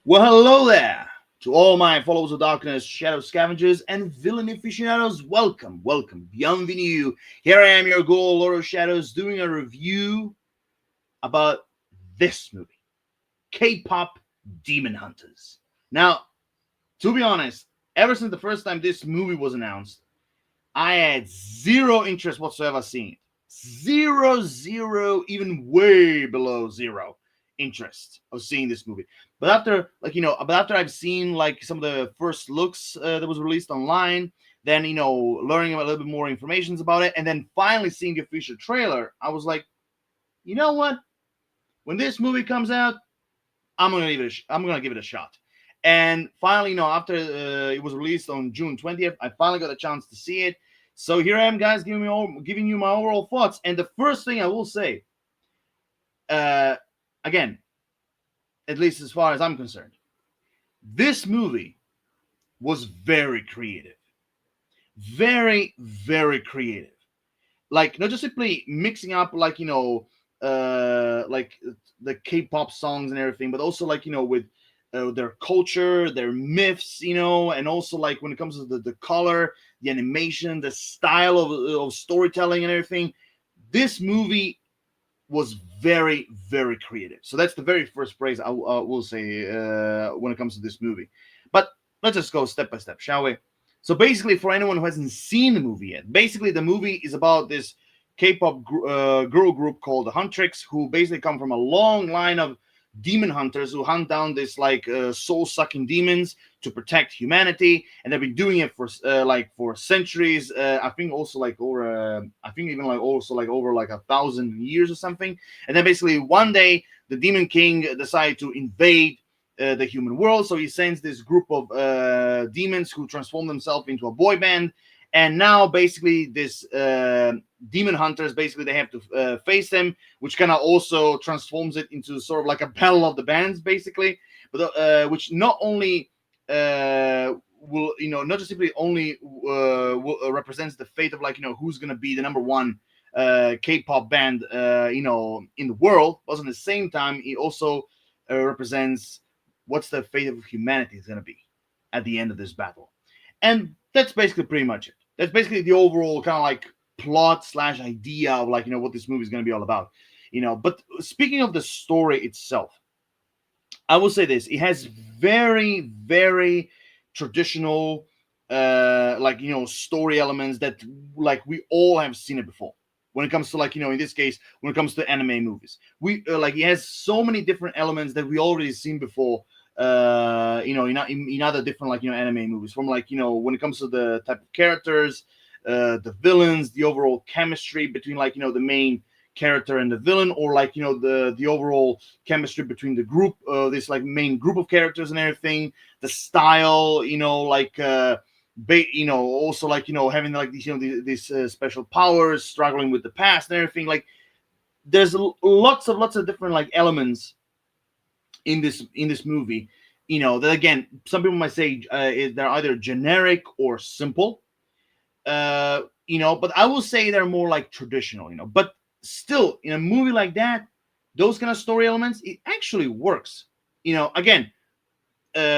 Well, hello there to all my followers of darkness, shadow scavengers, and villain aficionados. Welcome, bienvenue. Here I am, your ghoul, Lord of Shadows, doing a review about this movie, K-pop Demon Hunters. Now, to be honest, ever since the first time this movie was announced, I had zero interest whatsoever seeing it. Zero, even way below zero interest of seeing this movie. But after I've seen like some of the first looks that was released online, then learning a little bit more information about it, and then finally seeing the official trailer, I was like, you know what? When this movie comes out, I'm gonna give it a shot. And finally, after it was released on June 20th, I finally got a chance to see it. So here I am, guys, giving you my overall thoughts. And the first thing I will say, uh, again, at least as far as I'm concerned, this movie was very creative, very creative. Like not just simply mixing up like the K-pop songs and everything, but also like with their culture, their myths, and also like when it comes to the color, the animation, the style of storytelling and everything. This movie was very creative. So that's the very first praise I will say when it comes to this movie. But let's just go step by step, shall we? So basically, for anyone who hasn't seen the movie yet, basically the movie is about this K-pop girl group called the Huntrix, who basically come from a long line of demon hunters who hunt down this like soul-sucking demons to protect humanity, and they've been doing it for centuries. I think also like over, I think even like also like over like 1,000 years or something. And then basically one day the Demon King decided to invade the human world. So he sends this group of demons who transform themselves into a boy band. And now basically this demon hunters, basically they have to face them, which kind of also transforms it into sort of like a battle of the bands, basically. But which not only will not just simply only represents the fate of like who's gonna be the number one K-pop band in the world, but at the same time it also represents what's the fate of humanity is gonna be at the end of this battle. And that's basically pretty much it. That's basically the overall kind of like plot slash idea of like what this movie is going to be all about. But speaking of the story itself, I will say this: it has very traditional story elements that like we all have seen it before. When it comes to like in this case, when it comes to anime movies, we like it has so many different elements that we already seen before. In other different like anime movies, from like when it comes to the type of characters, the villains, the overall chemistry between like the main character and the villain, or like the overall chemistry between the group, this like main group of characters and everything, the style, also like having like these these special powers, struggling with the past and everything. Like there's lots of different like elements in this movie, that again some people might say they're either generic or simple, but I will say they're more like traditional, but still in a movie like that, those kind of story elements, it actually works. Again,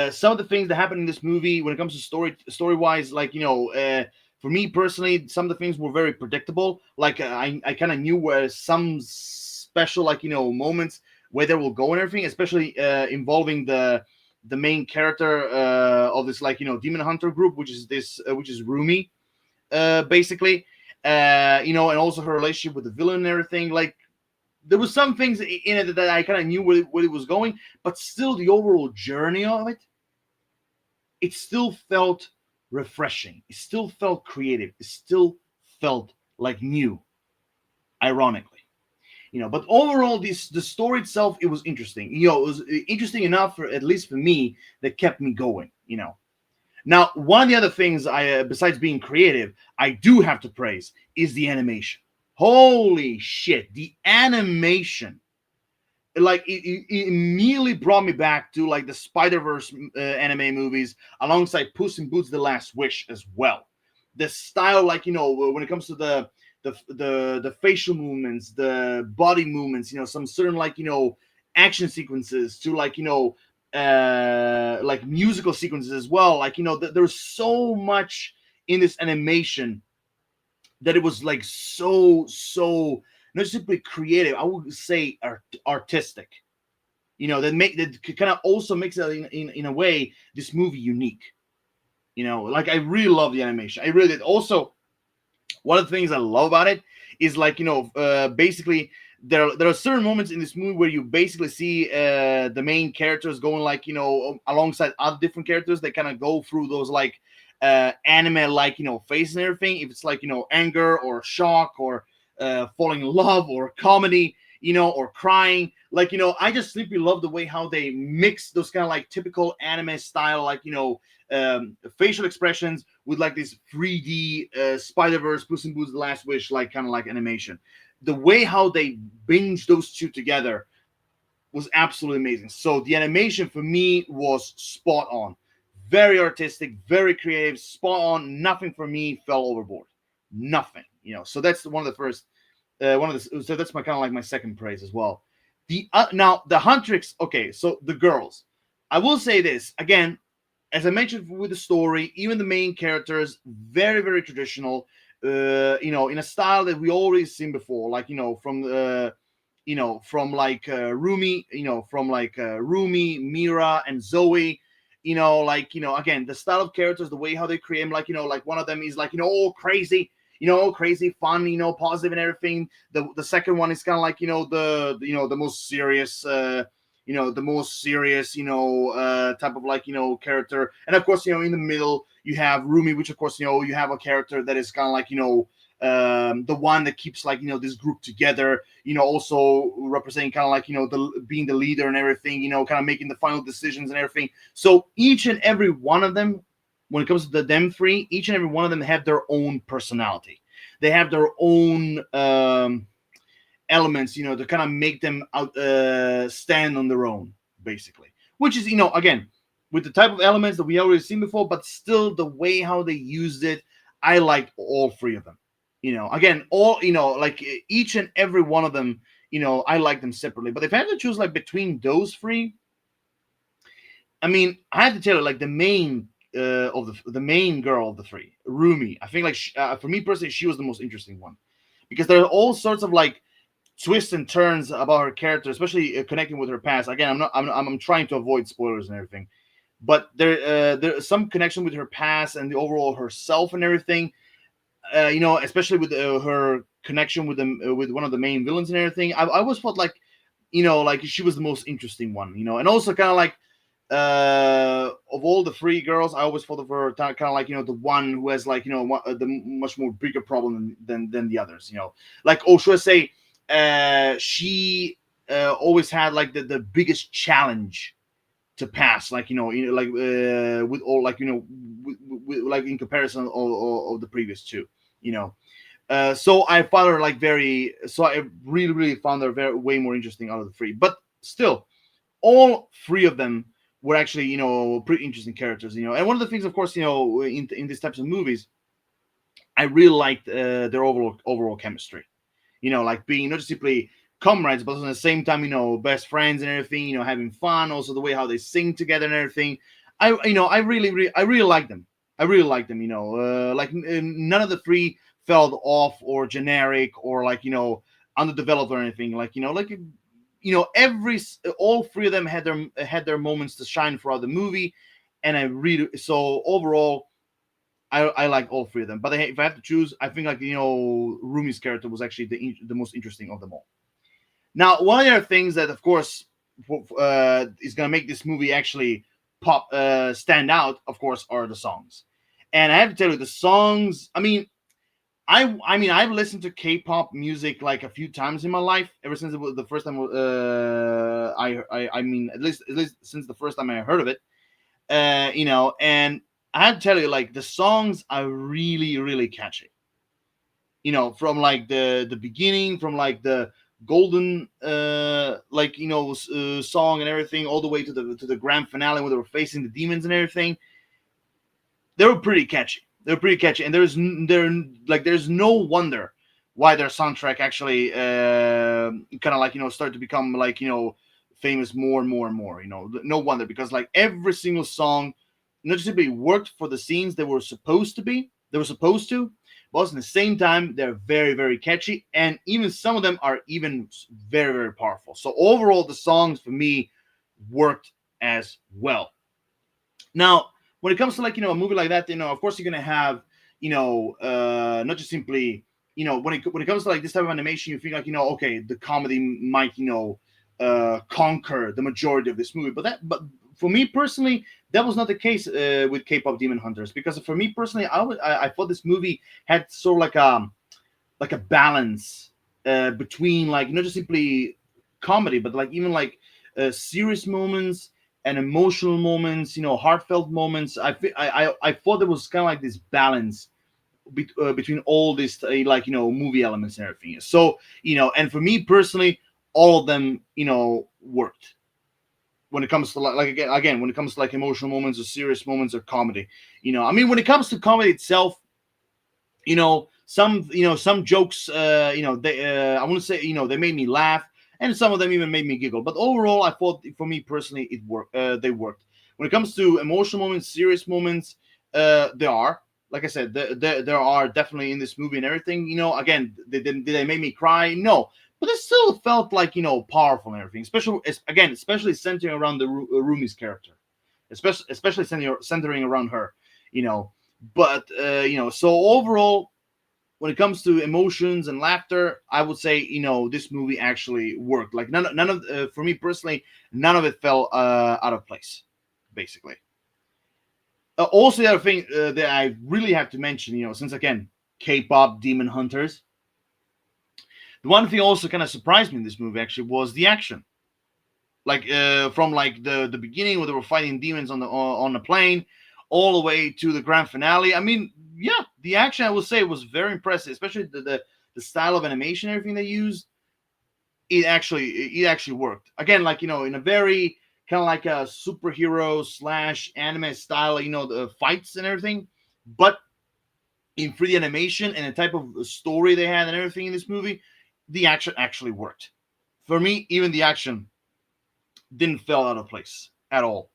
some of the things that happen in this movie when it comes to story wise, like for me personally, some of the things were very predictable. Like I kind of knew where some special like moments where they will go and everything, especially involving the main character of this like demon hunter group, which is Rumi, basically, and also her relationship with the villain and everything. Like there was some things in it that I kind of knew where it was going, but still the overall journey of it, it still felt refreshing. It still felt creative. It still felt like new, ironically. But overall, the story itself, it was interesting. It was interesting enough, for at least for me, that kept me going. Now, one of the other things besides being creative, I do have to praise is the animation. Holy shit, the animation! Like it immediately brought me back to like the Spider-Verse anime movies, alongside Puss in Boots: The Last Wish as well. The style, like when it comes to the facial movements, the body movements, some certain like action sequences, to like like musical sequences as well. Like there's so much in this animation that it was like so not simply creative. I would say artistic. That kind of also makes it in a way this movie unique. Like I really love the animation. I really did. Also, one of the things I love about it is like basically there are certain moments in this movie where you basically see the main characters going like alongside other different characters. They kind of go through those like anime like faces and everything. If it's like anger or shock or falling in love or comedy, or crying. Like I just simply love the way how they mix those kind of like typical anime style like facial expressions with like this 3D Spider Verse, Puss in Boots: The Last Wish, like kind of like animation. The way how they binge those two together was absolutely amazing. So the animation for me was spot on, very artistic, very creative, spot on. Nothing for me fell overboard, nothing. So that's one of the first, one of the. So that's my kind of like my second praise as well. The now the Huntrix. Okay, so the girls. I will say this again, as I mentioned with the story, even the main characters, very, very traditional, in a style that we already seen before, like, from like Rumi, Rumi, Mira, and Zoe, like, again, the style of characters, the way how they create them, like, like one of them is like, all crazy, crazy, fun, positive and everything. The second one is kind of like, the most serious, the most serious, type of like, character. And of course, in the middle, you have Rumi, which of course, you have a character that is kind of like, the one that keeps like, this group together, also representing kind of like, the being the leader and everything, kind of making the final decisions and everything. So each and every one of them, when it comes to them three, each and every one of them have their own personality. They have their own, elements, to kind of make them out stand on their own, basically. Which is, again, with the type of elements that we already seen before, but still the way how they used it, I liked all three of them. Again, all like each and every one of them, I like them separately. But if I had to choose like between those three, I mean, I had to tell you like the main of the main girl of the three, Rumi. I think like for me personally, she was the most interesting one because there are all sorts of like twists and turns about her character, especially connecting with her past. Again, I'm trying to avoid spoilers and everything, but there's some connection with her past and the overall herself and everything. Especially with her connection with them with one of the main villains and everything. I always felt like like she was the most interesting one. And also kind of like of all the three girls, I always thought of her kind of like the one who has like the much more bigger problem than the others. Like, oh, should I say she always had like the biggest challenge to pass, like like with all like like in comparison of the previous two, you know. So I found her like so I really found her way more interesting out of the three. But still, all three of them were actually pretty interesting characters, And one of the things, of course, in these types of movies, I really liked their overall chemistry. Like being not just simply comrades, but at the same time, best friends and everything, having fun. Also, the way how they sing together and everything. I really like them. I really like them. Like none of the three felt off or generic or like underdeveloped or anything. Like every all three of them had their moments to shine throughout the movie, and I really so overall I like all three of them, but if I have to choose, I think like Rumi's character was actually the most interesting of them all. Now, one of the other things that, of course, is gonna make this movie actually stand out, of course, are the songs. And I have to tell you, the songs. I mean, I've listened to K-pop music like a few times in my life. Ever since it was the first time. I mean, at least since the first time I heard of it. And I have to tell you, like the songs are really catchy. From like the beginning, from like the golden like song and everything, all the way to the grand finale where they were facing the demons and everything. They were pretty catchy. And there's no wonder why their soundtrack actually kind of like started to become like famous more and more and more. No wonder, because like every single song not just simply worked for the scenes they were supposed to, but also at the same time they're very very catchy, and even some of them are even very very powerful. So overall, the songs for me worked as well. Now, when it comes to like a movie like that, of course you're gonna have not just simply when it comes to like this type of animation, you feel like okay, the comedy might conquer the majority of this movie, but for me personally, that was not the case with K-pop Demon Hunters, because for me personally, I thought this movie had sort of like a balance between like not just simply comedy, but like even like serious moments and emotional moments, heartfelt moments. I thought there was kind of like this balance between all these like movie elements and everything. So and for me personally, all of them worked when it comes to like again when it comes to like emotional moments or serious moments or comedy. I mean, when it comes to comedy itself, some jokes they I want to say they made me laugh, and some of them even made me giggle, but overall I thought for me personally it worked they worked. When it comes to emotional moments, serious moments, there are, like I said, there are definitely in this movie and everything. Again, did they make me cry? No, but it still felt like powerful and everything, especially centering around the Rumi's character, especially centering around her, you know but so overall, when it comes to emotions and laughter, I would say this movie actually worked. Like none of for me personally, none of it fell out of place, basically. Also, the other thing that I really have to mention, since again, K-pop Demon Hunters, the one thing also kind of surprised me in this movie actually was the action. Like from like the beginning where they were fighting demons on the plane, all the way to the grand finale. I mean, yeah, the action I would say was very impressive, especially the style of animation, everything they used. It actually worked. Again, like in a very kind of like a superhero slash anime style, the fights and everything, but in 3D animation and the type of story they had and everything in this movie, the action actually worked. For me, even the action didn't fall out of place at all.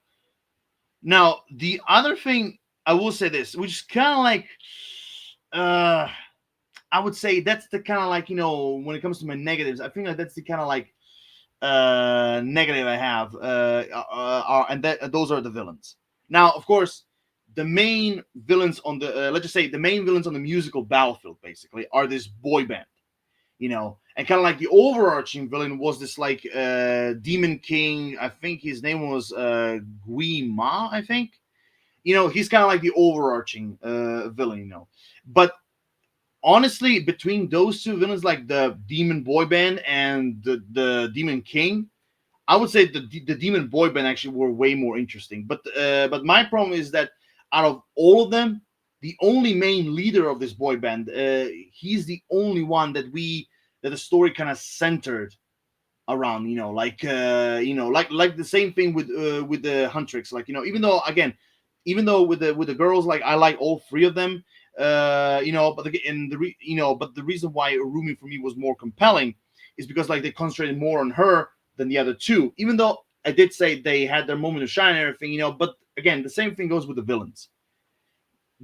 Now, the other thing I will say this, which is kind of like, uh, I would say that's the kind of like when it comes to my negatives, I think like that's the kind of like negative I have, and that those are the villains. Now, of course, the main villains on the let's just say the main villains on the musical battlefield basically are this boy band, and kind of like the overarching villain was this like demon king. I think his name was Gui Ma, I think. He's kind of like the overarching villain, but honestly, between those two villains, like the demon boy band and the demon king, I would say the demon boy band actually were way more interesting. But my problem is that out of all of them, the only main leader of this boy band, he's the only one that the story kind of centered around. Like the same thing with the Huntrix. Like even though with the girls, like I like all three of them. But but the reason why Rumi for me was more compelling is because like they concentrated more on her than the other two. Even though I did say they had their moment of shine and everything, but again, the same thing goes with the villains.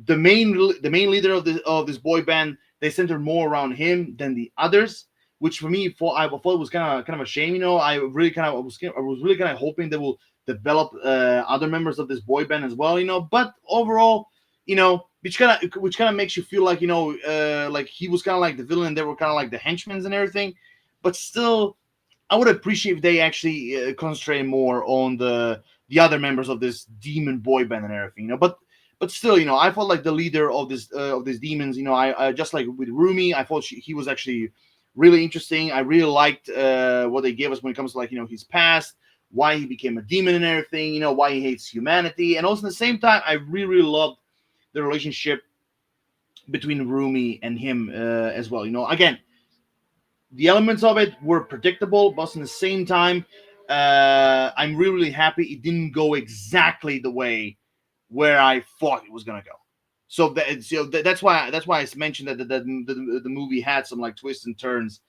The main leader of this boy band, they centered more around him than the others, which for me, I thought it was kind of a shame. I was really kind of hoping they will develop other members of this boy band as well. But overall, which kind of makes you feel like like he was kind of like the villain, and they were kind of like the henchmen and everything. But still, I would appreciate if they actually concentrate more on the other members of this demon boy band and everything. But still, I felt like the leader of these demons. I just like with Rumi, I thought he was actually really interesting. I really liked what they gave us when it comes to like his past, why he became a demon and everything. Why he hates humanity, and also at the same time, I really really loved the relationship between Rumi and him as well. Again, the elements of it were predictable, but at the same time, I'm really, really happy it didn't go exactly the way where I thought it was gonna go. That's why I mentioned that the movie had some like twists and turns.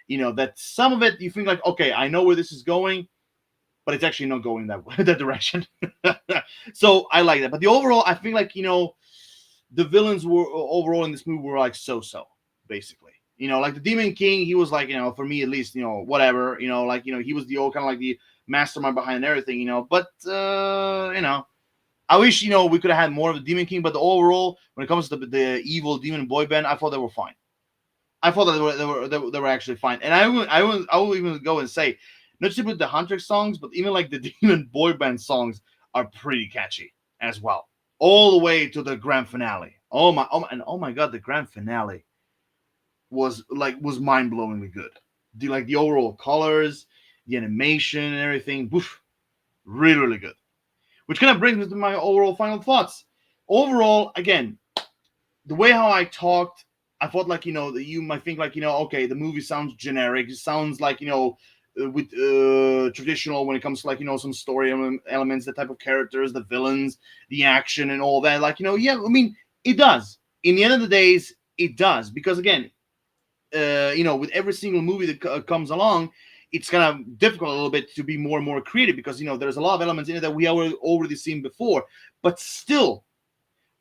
That some of it you think like, okay, I know where this is going, but it's actually not going that direction. So I like that. But the overall, I think like the villains were overall in this movie were like so basically. Like the Demon King, he was like for me at least whatever. Like he was the old kind of like the mastermind behind everything. But I wish we could have had more of the Demon King. But the overall, when it comes to the evil demon boy band, I thought they were fine. I thought that they were actually fine. And I will even go and say, not just with the Hunter songs, but even like the demon boy band songs are pretty catchy as well, all the way to the grand finale. And oh my god, the grand finale was mind blowingly good. The overall colors, the animation, and everything, woof, really good. Which kind of brings me to my overall final thoughts. Overall, again, the way how I talked, I thought like that you might think like okay, the movie sounds generic. It sounds like with traditional when it comes to like some story elements, the type of characters, the villains, the action, and all that. Like yeah, I mean it does. In the end of the days, it does because again, with every single movie that comes along, it's kind of difficult a little bit to be more and more creative because there's a lot of elements in it that we already seen before, but still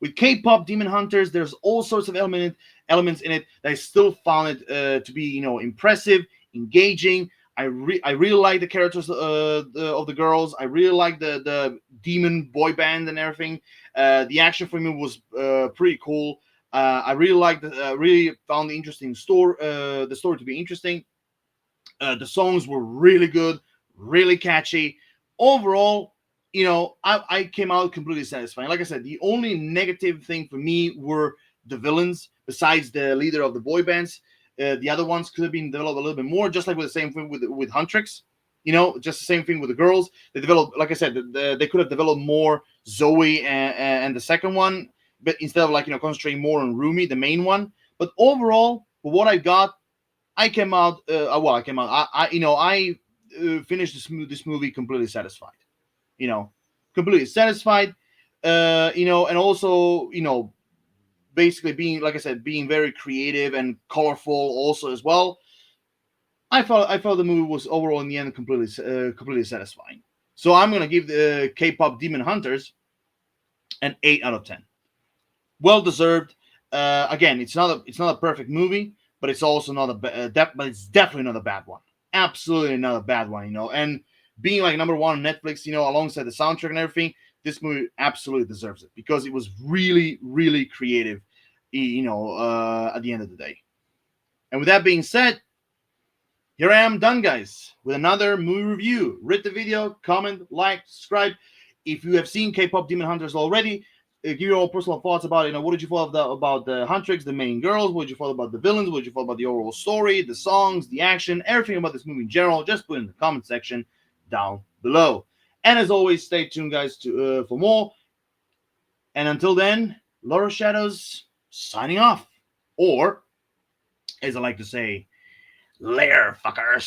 with K-pop Demon Hunters, there's all sorts of elements in it that I still found it to be impressive, engaging. I really like the characters of the girls. I really like the demon boy band and everything. The action for me was pretty cool. I really found the story to be interesting. The songs were really good, really catchy. Overall, I came out completely satisfied. Like I said, the only negative thing for me were the villains, besides the leader of the boy bands. The other ones could have been developed a little bit more, just like with the same thing with Huntrix. Just the same thing with the girls. They developed, like I said, they could have developed more Zoe and the second one, but instead of like concentrating more on Rumi, the main one. But overall, for what I got, I came out. Well, I came out. I finished this movie completely satisfied. You know, completely satisfied. And also basically being, like I said, being very creative and colorful also as well. I felt the movie was overall in the end completely satisfying. So I'm gonna give the K-pop Demon Hunters an 8 out of 10. Well deserved. Again, it's not a perfect movie, but it's also not but it's definitely not a bad one. Absolutely not a bad one. And being like number one on Netflix, alongside the soundtrack and everything, this movie absolutely deserves it because it was really, really creative. At the end of the day. And with that being said, here I am done, guys, with another movie review. Rate the video, comment, like, subscribe. If you have seen K-pop Demon Hunters already, give your own personal thoughts about it. What did you thought about the Huntrix, the main girls? What did you thought about the villains? What did you thought about the overall story, the songs, the action, everything about this movie in general? Just put it in the comment section down below. And as always, stay tuned, guys, for more. And until then, Lord of Shadows signing off. Or, as I like to say, later, fuckers.